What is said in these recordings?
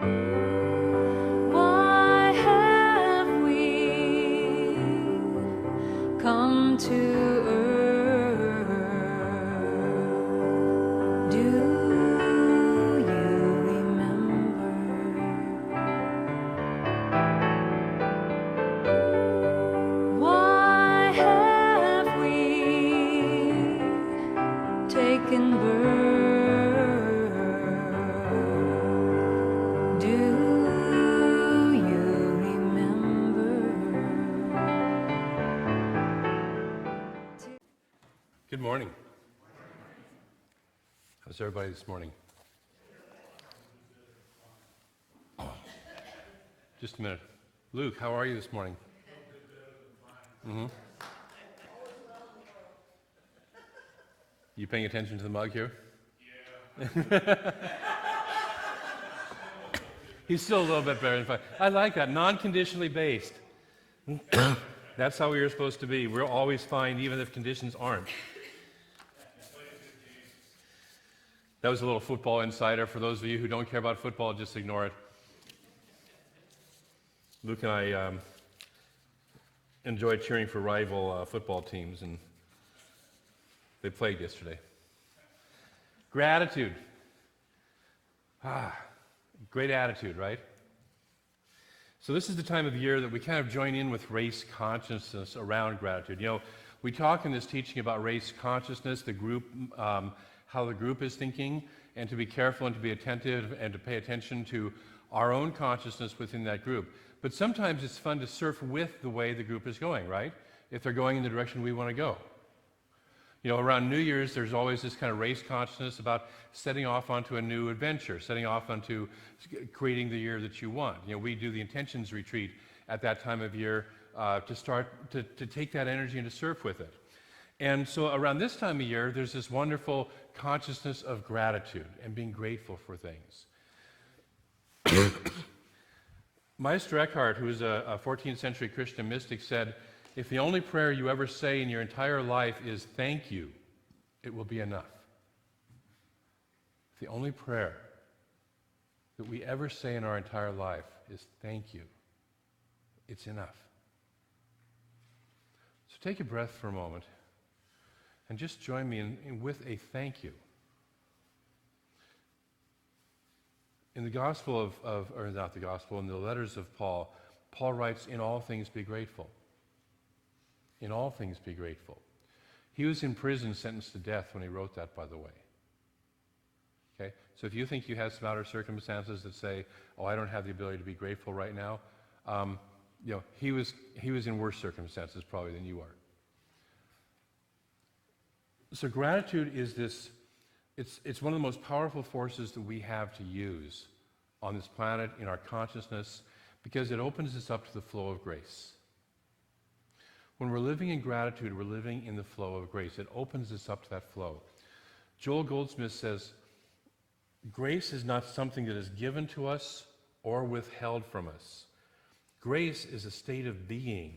Why have we come to earth? Do you remember? Why have we taken birth? Do you remember? Good morning. How's everybody this morning? Just a minute. Luke, how are you this morning? You paying attention to the mug here? Yeah. He's still a little bit better than fine. I like that. Non-conditionally based. That's how we are supposed to be. We're always fine even if conditions aren't. That was a little football insider. For those of you who don't care about football, just ignore it. Luke and I enjoy cheering for rival football teams, and they played yesterday. Gratitude. Great attitude, right? So this is the time of year that we kind of join in with race consciousness around gratitude. You know, we talk in this teaching about race consciousness, the group, how the group is thinking, and to be careful and to be attentive and to pay attention to our own consciousness within that group. But sometimes it's fun to surf with the way the group is going, right? If they're going in the direction we want to go. You know, around New Year's, there's always this kind of race consciousness about setting off onto a new adventure, setting off onto creating the year that you want. You know, we do the intentions retreat at that time of year to start to take that energy and to surf with it. And so around this time of year, there's this wonderful consciousness of gratitude and being grateful for things. Meister Eckhart, who is a 14th century Christian mystic, said, if the only prayer you ever say in your entire life is thank you, it will be enough. If the only prayer that we ever say in our entire life is thank you, it's enough. So take a breath for a moment and just join me in with a thank you. In the Gospel or not the Gospel, in the letters of Paul, Paul writes, in all things be grateful. In all things be grateful. He was in prison sentenced to death when he wrote that, by the way. Okay? So if you think you have some outer circumstances that say, oh, I don't have the ability to be grateful right now, you know, he was in worse circumstances probably than you are. So gratitude is this, it's one of the most powerful forces that we have to use on this planet, in our consciousness, because it opens us up to the flow of grace. When we're living in gratitude, we're living in the flow of grace. It opens us up to that flow. Joel Goldsmith says, grace is not something that is given to us or withheld from us. Grace is a state of being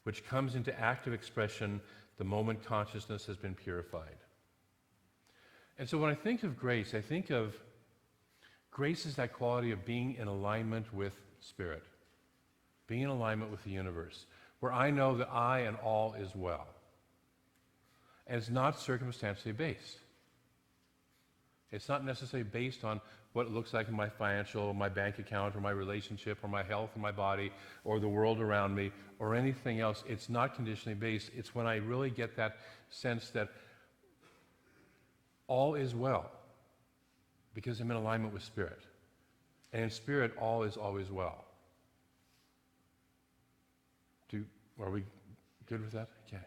which comes into active expression the moment consciousness has been purified. And so when I think of grace, I think of grace as that quality of being in alignment with Spirit, being in alignment with the universe, where I know that I and all is well. And it's not circumstantially based. It's not necessarily based on what it looks like in my financial, my bank account, or my relationship, or my health, or my body, or the world around me, or anything else. It's not conditionally based. It's when I really get that sense that all is well, because I'm in alignment with Spirit. And in Spirit, all is always well. Are we good with that? Okay.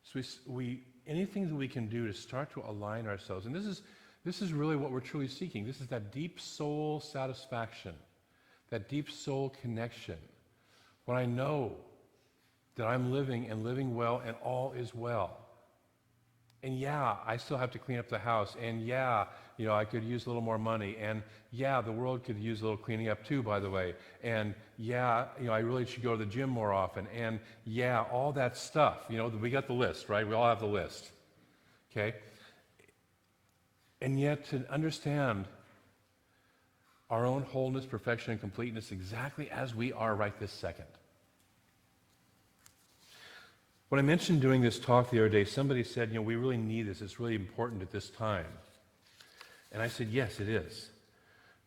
So anything that we can do to start to align ourselves, and this is really what we're truly seeking. This is that deep soul satisfaction, that deep soul connection, when I know that I'm living and living well and all is well. And yeah, I still have to clean up the house, and yeah, you know, I could use a little more money, and yeah, the world could use a little cleaning up too, by the way, and yeah, you know, I really should go to the gym more often, and yeah, all that stuff, you know, we got the list, right? We all have the list, okay? And yet to understand our own wholeness, perfection, and completeness exactly as we are right this second. When I mentioned doing this talk the other day, somebody said, we really need this. It's really important at this time. And I said, yes, it is.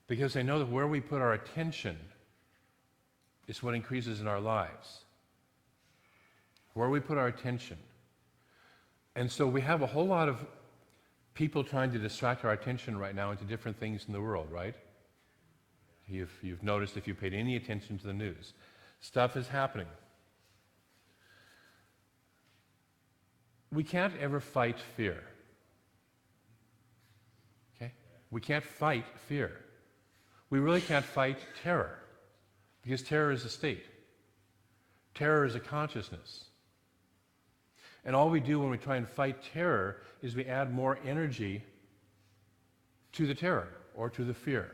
Because I know that where we put our attention is what increases in our lives. Where we put our attention. And so we have a whole lot of people trying to distract our attention right now into different things in the world, right? You've noticed if you paid any attention to the news. Stuff is happening. We can't ever fight fear. Okay? We can't fight fear. We really can't fight terror, because terror is a state. Terror is a consciousness. And all we do when we try and fight terror is we add more energy to the terror or to the fear.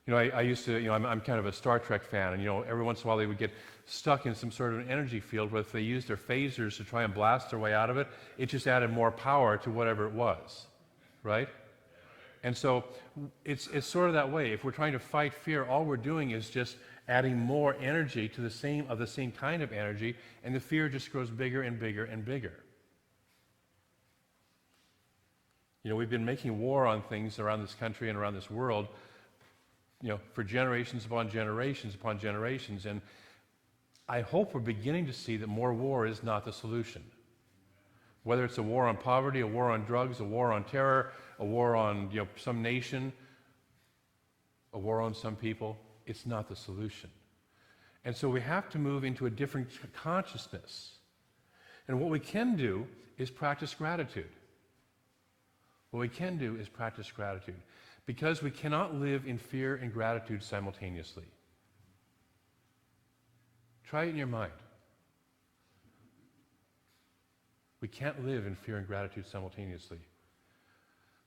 I used to, I'm kind of a Star Trek fan, and every once in a while they would get stuck in some sort of an energy field where if they used their phasers to try and blast their way out of it, it just added more power to whatever it was, right? And so it's sort of that way. If we're trying to fight fear, all we're doing is just adding more energy to the same kind of energy, and the fear just grows bigger and bigger and bigger. We've been making war on things around this country and around this world, for generations upon generations upon generations, and I hope we're beginning to see that more war is not the solution. Whether it's a war on poverty, a war on drugs, a war on terror, a war on some nation, a war on some people, it's not the solution. And so we have to move into a different consciousness. And what we can do is practice gratitude. What we can do is practice gratitude, because we cannot live in fear and gratitude simultaneously. Try it in your mind. We can't live in fear and gratitude simultaneously.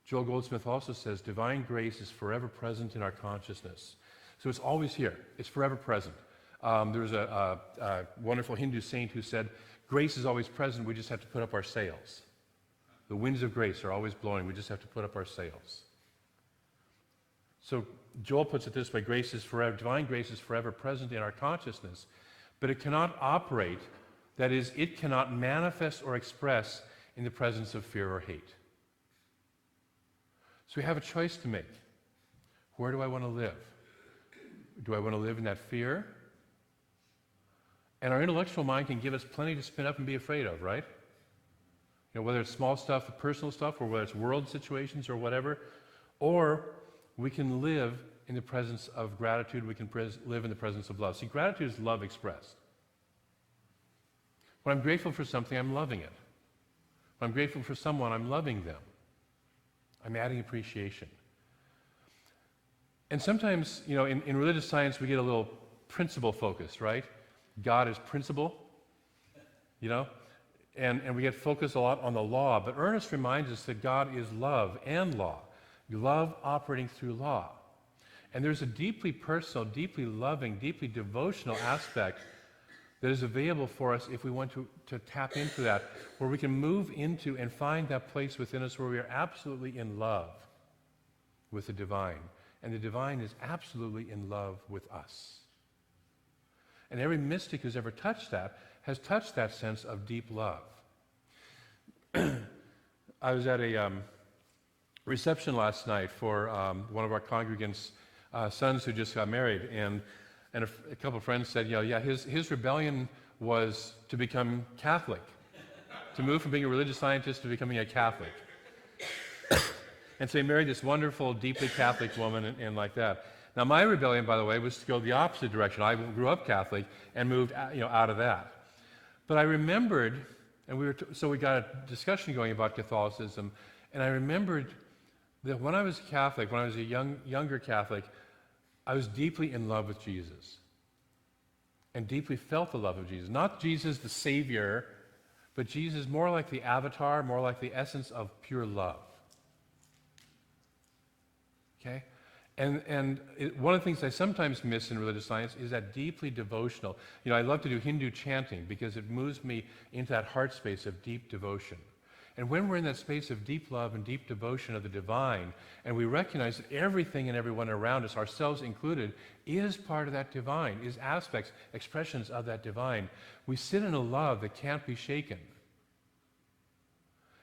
Joel Goldsmith also says, divine grace is forever present in our consciousness. So it's always here. It's forever present. There was a wonderful Hindu saint who said, grace is always present, we just have to put up our sails. The winds of grace are always blowing, we just have to put up our sails. So Joel puts it this way, divine grace is forever present in our consciousness, but it cannot operate, that is, it cannot manifest or express in the presence of fear or hate. So we have a choice to make. Where do I want to live? Do I want to live in that fear? And our intellectual mind can give us plenty to spin up and be afraid of, right? Whether it's small stuff, personal stuff, or whether it's world situations or whatever, or we can live in the presence of gratitude, we can live in the presence of love. See, gratitude is love expressed. When I'm grateful for something, I'm loving it. When I'm grateful for someone, I'm loving them. I'm adding appreciation. And sometimes, in religious science, we get a little principle focused, right? God is principle, and we get focused a lot on the law. But Ernest reminds us that God is love and law. Love operating through law. And there's a deeply personal, deeply loving, deeply devotional aspect that is available for us if we want to tap into that, where we can move into and find that place within us where we are absolutely in love with the divine. And the divine is absolutely in love with us. And every mystic who's ever touched that has touched that sense of deep love. I was at a reception last night for one of our congregants' sons who just got married, and a couple of friends said, his rebellion was to become Catholic, to move from being a religious scientist to becoming a Catholic. And so he married this wonderful, deeply Catholic woman and like that. Now my rebellion, by the way, was to go the opposite direction. I grew up Catholic and moved out of that. But I remembered, and so we got a discussion going about Catholicism, and I remembered that when I was a Catholic, when I was a younger Catholic, I was deeply in love with Jesus and deeply felt the love of Jesus. Not Jesus the Savior, but Jesus more like the avatar, more like the essence of pure love. Okay? And one of the things I sometimes miss in religious science is that deeply devotional. I love to do Hindu chanting because it moves me into that heart space of deep devotion. And when we're in that space of deep love and deep devotion of the divine, and we recognize that everything and everyone around us, ourselves included, is part of that divine, is aspects, expressions of that divine, we sit in a love that can't be shaken.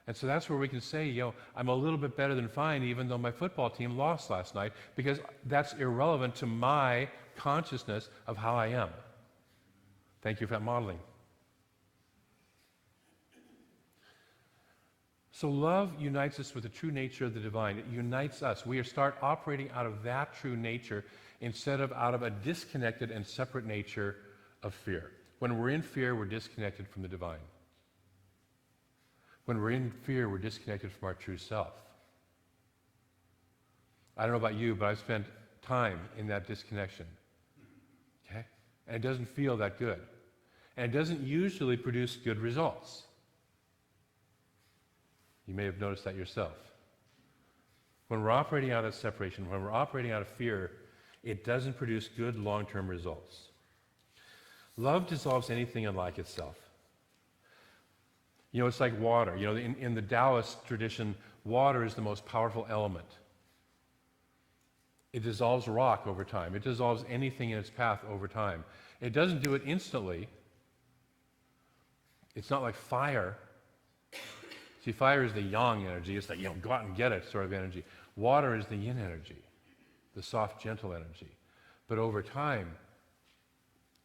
And so that's where we can say, I'm a little bit better than fine even though my football team lost last night, because that's irrelevant to my consciousness of how I am. Thank you for that modeling. So love unites us with the true nature of the divine. It unites us. We start operating out of that true nature instead of out of a disconnected and separate nature of fear. When we're in fear, we're disconnected from the divine. When we're in fear, we're disconnected from our true self. I don't know about you, but I've spent time in that disconnection. Okay? And it doesn't feel that good. And it doesn't usually produce good results. You may have noticed that yourself. When we're operating out of separation, when we're operating out of fear, it doesn't produce good long-term results. Love dissolves anything unlike itself. It's like water. In the Taoist tradition, water is the most powerful element. It dissolves rock over time. It dissolves anything in its path over time. It doesn't do it instantly. It's not like fire. See, fire is the yang energy. It's like, go out and get it sort of energy. Water is the yin energy, the soft, gentle energy. But over time,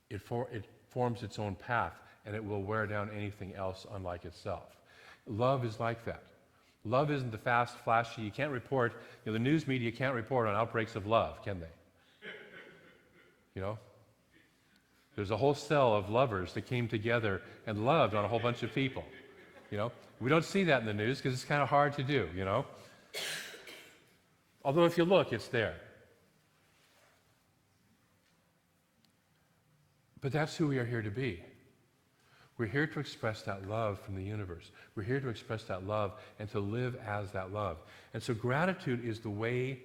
it forms its own path, and it will wear down anything else unlike itself. Love is like that. Love isn't the fast, flashy, you can't report, the news media can't report on outbreaks of love, can they? There's a whole cell of lovers that came together and loved on a whole bunch of people. We don't see that in the news because it's kind of hard to do, Although if you look, it's there. But that's who we are here to be. We're here to express that love from the universe. We're here to express that love and to live as that love. And so gratitude is the way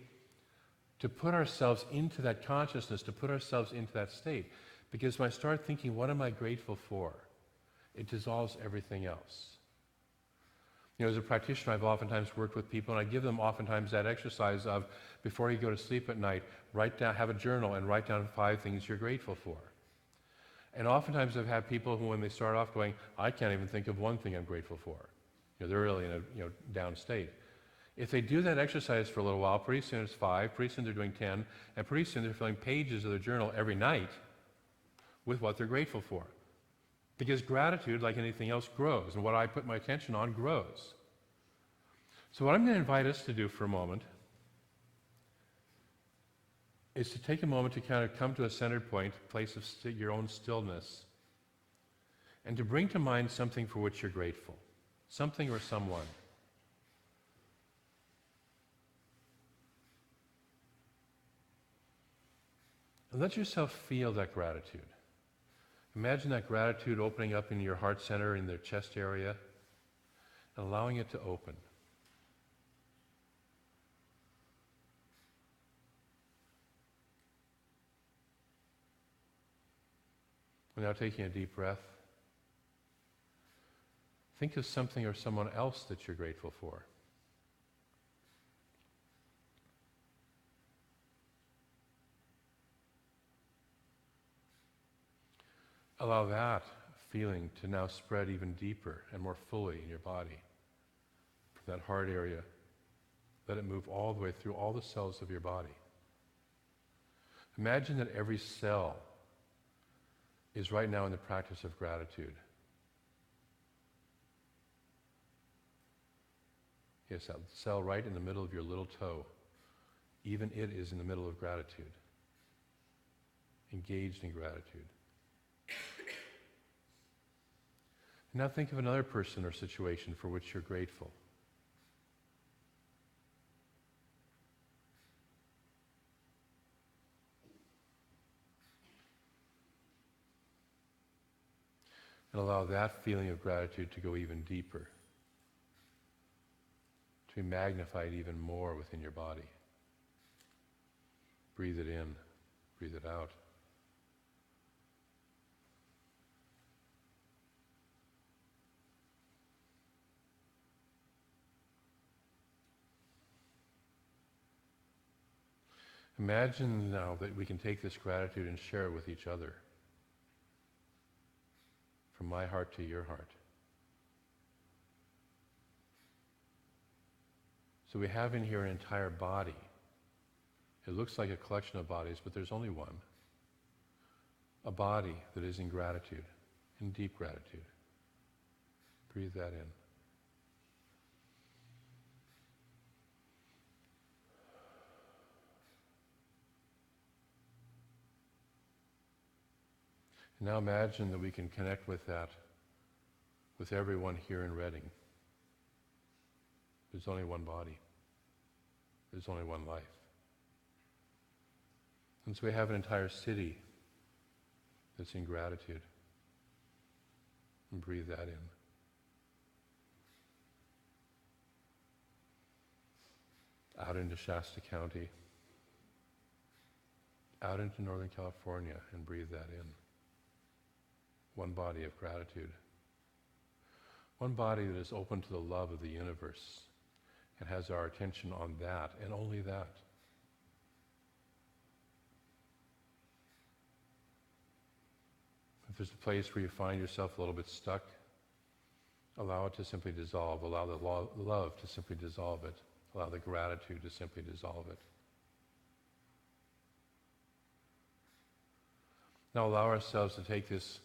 to put ourselves into that consciousness, to put ourselves into that state. Because when I start thinking, what am I grateful for? It dissolves everything else. As a practitioner, I've oftentimes worked with people, and I give them oftentimes that exercise of, before you go to sleep at night, have a journal and write down 5 things you're grateful for. And oftentimes I've had people who, when they start off going, I can't even think of one thing I'm grateful for. They're really in a down state. If they do that exercise for a little while, pretty soon it's 5, pretty soon they're doing 10, and pretty soon they're filling pages of their journal every night with what they're grateful for. Because gratitude, like anything else, grows, and what I put my attention on grows. So what I'm going to invite us to do for a moment is to take a moment to kind of come to a centered point, a place of your own stillness, and to bring to mind something for which you're grateful, something or someone. And let yourself feel that gratitude. Imagine that gratitude opening up in your heart center, in the chest area, and allowing it to open. We're now taking a deep breath. Think of something or someone else that you're grateful for. Allow that feeling to now spread even deeper and more fully in your body. From that heart area, let it move all the way through all the cells of your body. Imagine that every cell is right now in the practice of gratitude. Yes, that cell right in the middle of your little toe, even it is in the middle of gratitude, engaged in gratitude. Now think of another person or situation for which you're grateful. And allow that feeling of gratitude to go even deeper, to be magnified even more within your body. Breathe it in, breathe it out. Imagine now that we can take this gratitude and share it with each other. From my heart to your heart. So we have in here an entire body. It looks like a collection of bodies, but there's only one. A body that is in gratitude, in deep gratitude. Breathe that in. And now imagine that we can connect with that, with everyone here in Reading. There's only one body. There's only one life. And so we have an entire city that's in gratitude. And breathe that in. Out into Shasta County. Out into Northern California, and breathe that in. One body of gratitude. One body that is open to the love of the universe and has our attention on that and only that. If there's a place where you find yourself a little bit stuck, allow it to simply dissolve. Allow the love to simply dissolve it. Allow the gratitude to simply dissolve it. Now allow ourselves to take this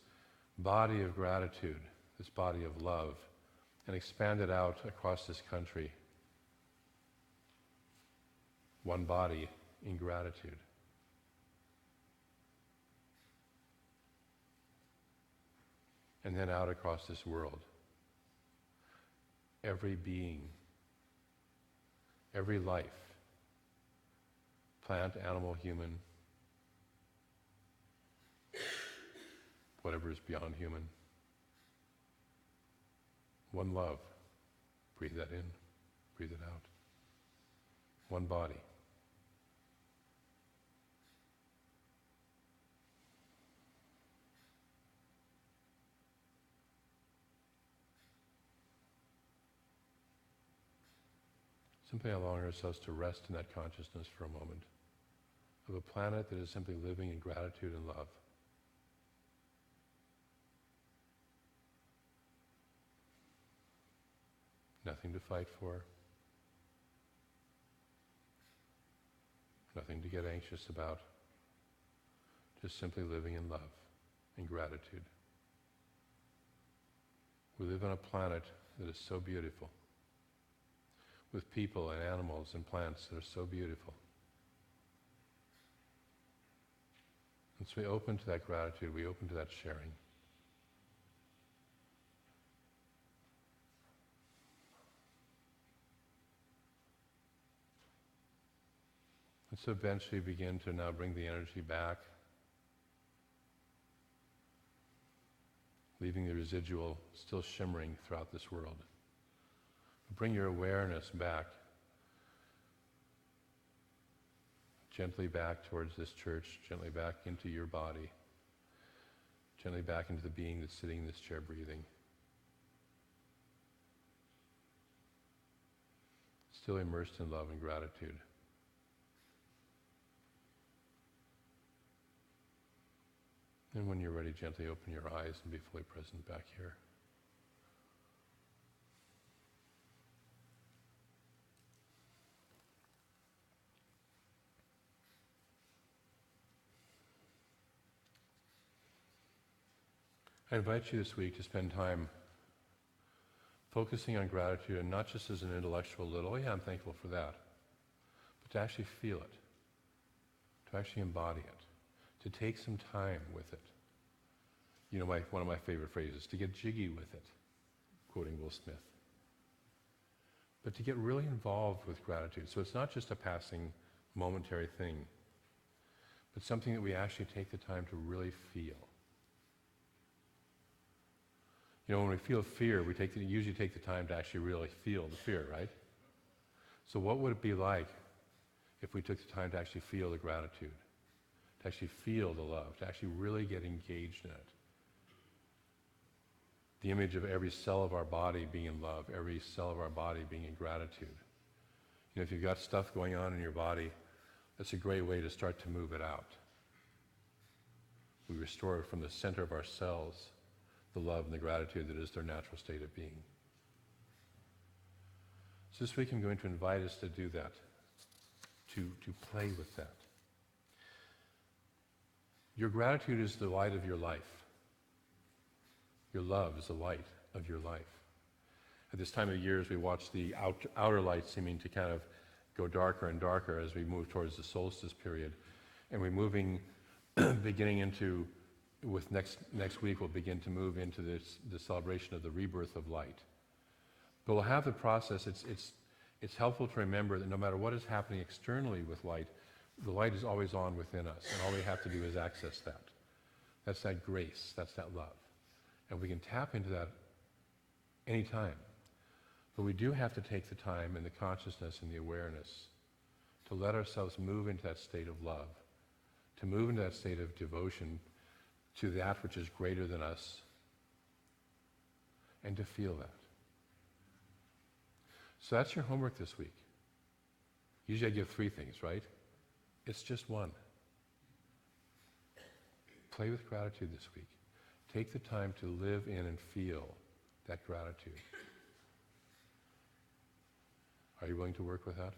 body of gratitude, this body of love, and expand it out across this country. One body in gratitude. And then out across this world. Every being, every life, plant, animal, human, whatever is beyond human. One love. Breathe that in, breathe it out. One body. Simply allowing ourselves to rest in that consciousness for a moment of a planet that is simply living in gratitude and love. Nothing to fight for. Nothing to get anxious about. Just simply living in love and gratitude. We live on a planet that is so beautiful, with people and animals and plants that are so beautiful. And so we open to that gratitude, we open to that sharing. And so eventually begin to now bring the energy back, leaving the residual still shimmering throughout this world. Bring your awareness back, gently back towards this church, gently back into your body, gently back into the being that's sitting in this chair breathing. Still immersed in love and gratitude. And when you're ready, gently open your eyes and be fully present back here. I invite you this week to spend time focusing on gratitude, and not just as an intellectual little, oh yeah, I'm thankful for that, but to actually feel it, to actually embody it, to take some time with it. You know, one of my favorite phrases, to get jiggy with it, quoting Will Smith. But to get really involved with gratitude. So it's not just a passing, momentary thing, but something that we actually take the time to really feel. You know, when we feel fear, we usually take the time to actually really feel the fear, right? So what would it be like if we took the time to actually feel the gratitude, to actually feel the love, to actually really get engaged in it? The image of every cell of our body being in love, every cell of our body being in gratitude. You know, if you've got stuff going on in your body That's a great way to start to move it out. We restore from the center of our cells the love and the gratitude that is their natural state of being. So this week I'm going to invite us to do that, to play with that. Your gratitude is the light of your life. Your love is the light of your life. At this time of year, as we watch the outer light seeming to kind of go darker and darker as we move towards the solstice period, and we're moving, beginning into, with next week, we'll begin to move into the celebration of the rebirth of light. But we'll have the process. It's helpful to remember that no matter what is happening externally with light, the light is always on within us, and all we have to do is access that. That's that grace, that's that love. And we can tap into that anytime. But we do have to take the time and the consciousness and the awareness to let ourselves move into that state of love, to move into that state of devotion to that which is greater than us, and to feel that. So that's your homework this week. Usually I give 3 things, right? It's just one. Play with gratitude this week. Take the time to live in and feel that gratitude. Are you willing to work with that?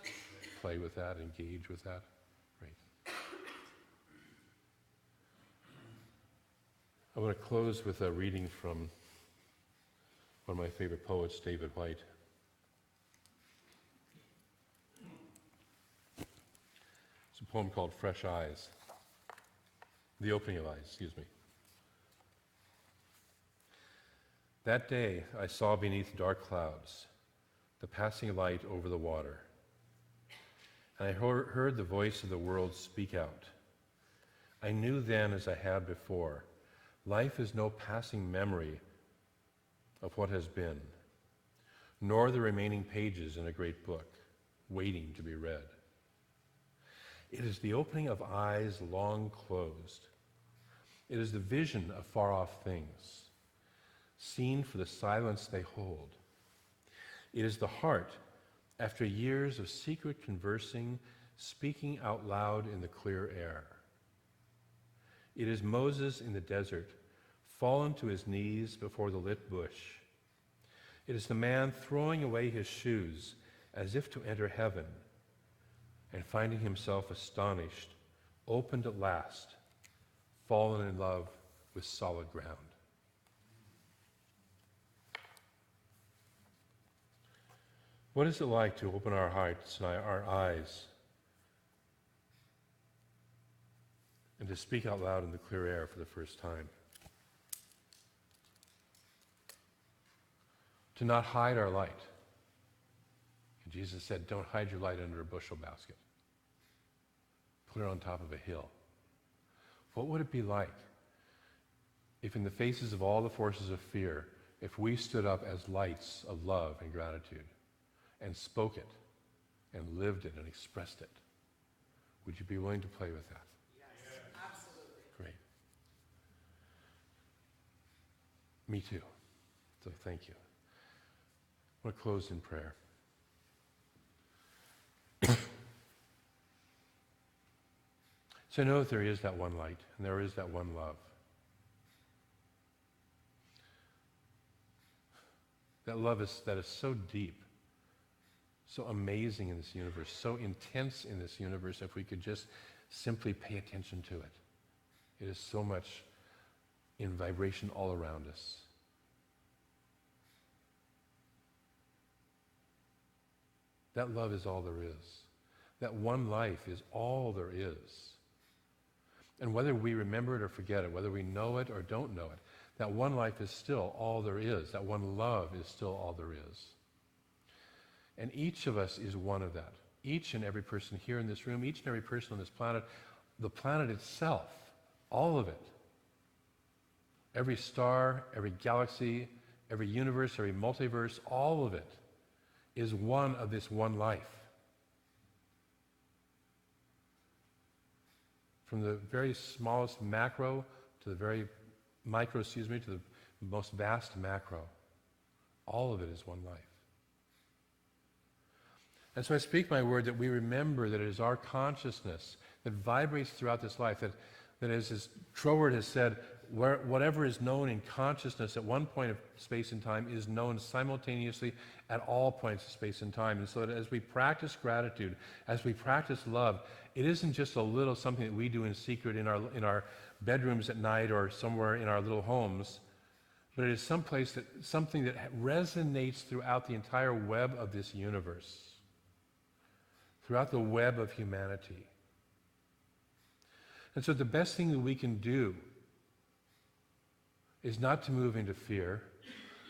Yes. Play with that, engage with that? Great. I want to close with a reading from one of my favorite poets, David Whyte. It's a poem called Fresh Eyes. The opening of eyes, excuse me. That day I saw beneath dark clouds the passing light over the water, and I heard the voice of the world speak out. I knew then, as I had before, life is no passing memory of what has been, nor the remaining pages in a great book, waiting to be read. It is the opening of eyes long closed. It is the vision of far-off things, seen for the silence they hold. It is the heart, after years of secret conversing, speaking out loud in the clear air. It is Moses in the desert, fallen to his knees before the lit bush. It is the man throwing away his shoes as if to enter heaven, and finding himself astonished, opened at last, fallen in love with solid ground. What is it like to open our hearts and our eyes and to speak out loud in the clear air for the first time? To not hide our light. And Jesus said, don't hide your light under a bushel basket. Put it on top of a hill. What would it be like if in the faces of all the forces of fear, if we stood up as lights of love and gratitude and spoke it and lived it and expressed it? Would you be willing to play with that? Yes, absolutely. Great. Me too. So thank you. I want to close in prayer. So I know that there is that one light and there is that one love. That love that is so deep, so amazing in this universe, so intense in this universe, if we could just simply pay attention to it. It is so much in vibration all around us. That love is all there is. That one life is all there is. And whether we remember it or forget it, whether we know it or don't know it, that one life is still all there is. That one love is still all there is. And each of us is one of that. Each and every person here in this room, each and every person on this planet, the planet itself, all of it. Every star, every galaxy, every universe, every multiverse, all of it is one of this one life. From the very smallest macro to the very micro, to the most vast macro. All of it is one life. And so I speak my word that we remember that it is our consciousness that vibrates throughout this life, that as Troward has said, whatever is known in consciousness at one point of space and time is known simultaneously at all points of space and time. And so that as we practice gratitude, as we practice love, it isn't just a little something that we do in secret in our bedrooms at night or somewhere in our little homes, but it is something that resonates throughout the entire web of this universe, throughout the web of humanity. And so the best thing that we can do is not to move into fear,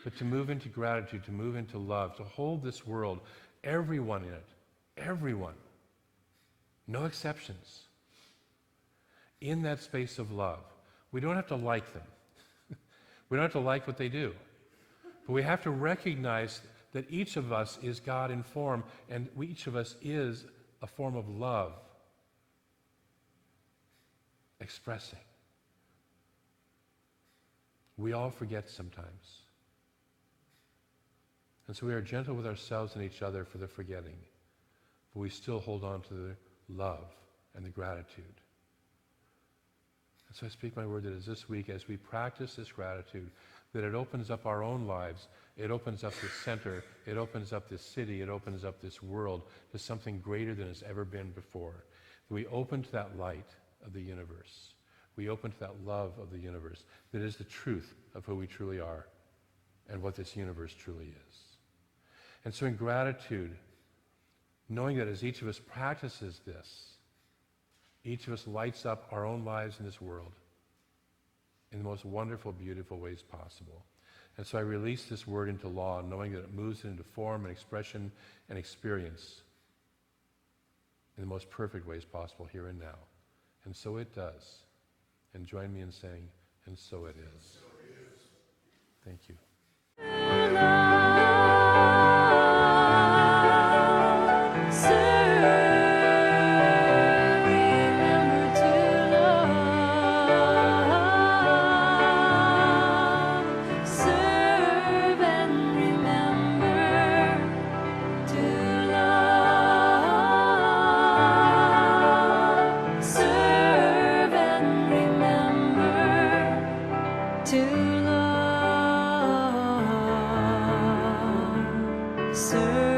but to move into gratitude, to move into love, to hold this world, everyone in it, everyone, no exceptions, in that space of love. We don't have to like them. We don't have to like what they do. But we have to recognize that each of us is God in form, and each of us is a form of love expressing. We all forget sometimes. And so we are gentle with ourselves and each other for the forgetting, but we still hold on to the love and the gratitude. And so I speak my word that as this week, as we practice this gratitude, that it opens up our own lives, it opens up this center, it opens up this city, it opens up this world to something greater than has ever been before. We open to that light of the universe. We open to that love of the universe that is the truth of who we truly are and what this universe truly is. And so in gratitude, knowing that as each of us practices this, each of us lights up our own lives in this world in the most wonderful, beautiful ways possible. And so I release this word into law, knowing that it moves it into form and expression and experience in the most perfect ways possible here and now. And so it does. And join me in saying, and so it is. Thank you. To love, serve.